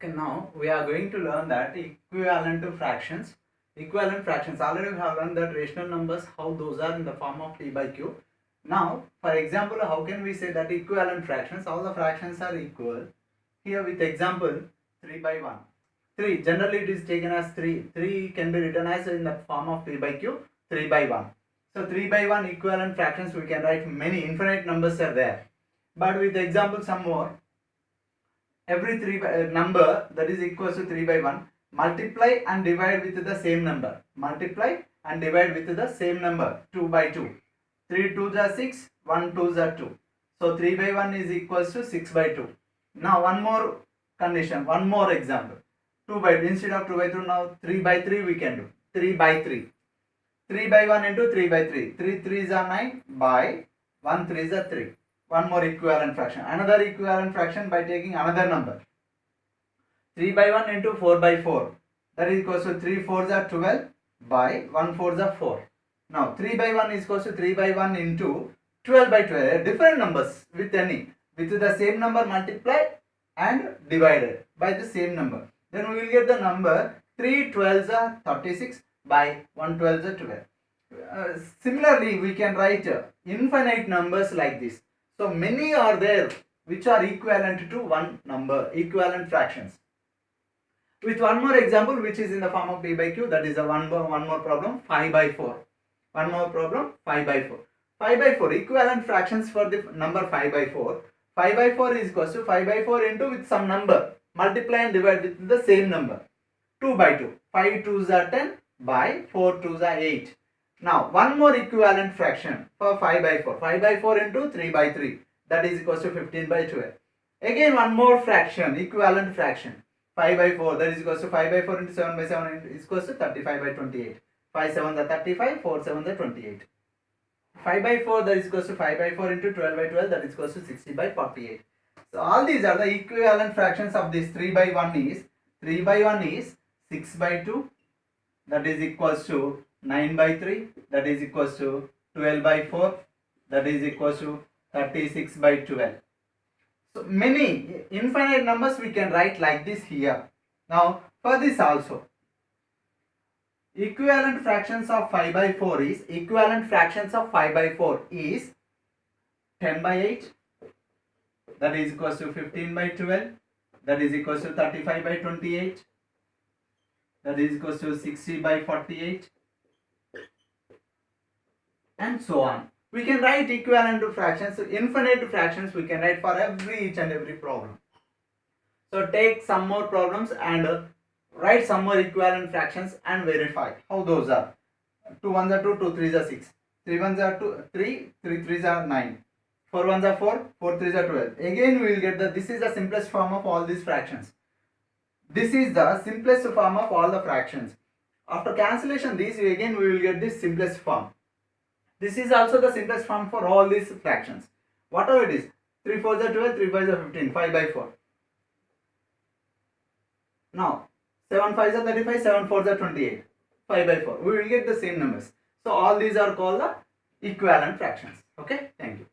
Okay, now we are going to learn that equivalent to fractions. Equivalent fractions. Already we have learned that rational numbers, how those are in the form of t by q. Now, for example, how can we say that equivalent fractions? All the fractions are equal. Here with example 3 by 1. 3, generally it is taken as 3. 3 can be written as in the form of t by q, 3 by 1. So 3 by 1 equivalent fractions we can write many infinite numbers are there. But with example some more, every number that is equals to 3 by 1, multiply and divide with the same number. Multiply and divide with the same number, 2 by 2. 3 2s are 6, 1 2s are 2. So 3 by 1 is equals to 6 by 2. Now one more condition, one more example. 2 by 2, instead of 2 by 2, now 3 by 3 we can do. 3 by 3. 3 by 1 into 3 by 3. 3 3s are 9 by 1 3s are 3. One more equivalent fraction. Another equivalent fraction by taking another number. 3 by 1 into 4 by 4. That is equals to 3 4s are 12 by 1 4s are 4. Now 3 by 1 is equals to 3 by 1 into 12 by 12. Different numbers with any. With the same number multiplied and divided by the same number. Then we will get the number 3 12s are 36 by 1 12s are 12. Similarly, we can write infinite numbers like this. So many are there which are equivalent to one number, equivalent fractions. With one more example which is in the form of p by q, that is a one more problem, 5 by 4. One more problem, 5 by 4. 5 by 4, equivalent fractions for the number 5 by 4. 5 by 4 is equals to 5 by 4 into with some number. Multiply and divide with the same number. 2 by 2. 5 2s are 10 by 4 2s are 8. Now, one more equivalent fraction for 5 by 4. 5 by 4 into 3 by 3. That is equals to 15 by 12. Again, one more fraction, equivalent fraction. 5 by 4, that is equals to 5 by 4 into 7 by 7 is equals to 35 by 28. 5 7 are 35, 4 7 are 28. 5 by 4, that is equals to 5 by 4 into 12 by 12, that is equals to 60 by 48. So, all these are the equivalent fractions of this 3 by 1 is 3 by 1 is 6 by 2, that is equals to 9 by 3, that is equals to 12 by 4, that is equals to 36 by 12. So many infinite numbers we can write like this here. Now for this also, equivalent fractions of 5 by 4 is, equivalent fractions of 5 by 4 is 10 by 8, that is equals to 15 by 12, that is equals to 35 by 28, that is equals to 60 by 48, and so on. We can write equivalent to fractions, so infinite fractions we can write for each and every problem. So take some more problems and write some more equivalent fractions and verify how those are. 2 1s are 2, 2 3s are 6, 3 1s are 2, 3, 3 3s are 9, 4 1s are 4, 4 3s are 12. Again we will get the, this is the simplest form of all these fractions. This is the simplest form of all the fractions. After cancellation these, again we will get this simplest form. This is also the simplest form for all these fractions. Whatever it is, 3 4s are 12, 3 5s are 15, 5 by 4. Now, 7 5s are 35, 7 4s are 28, 5 by 4. We will get the same numbers. So, all these are called the equivalent fractions. Okay, thank you.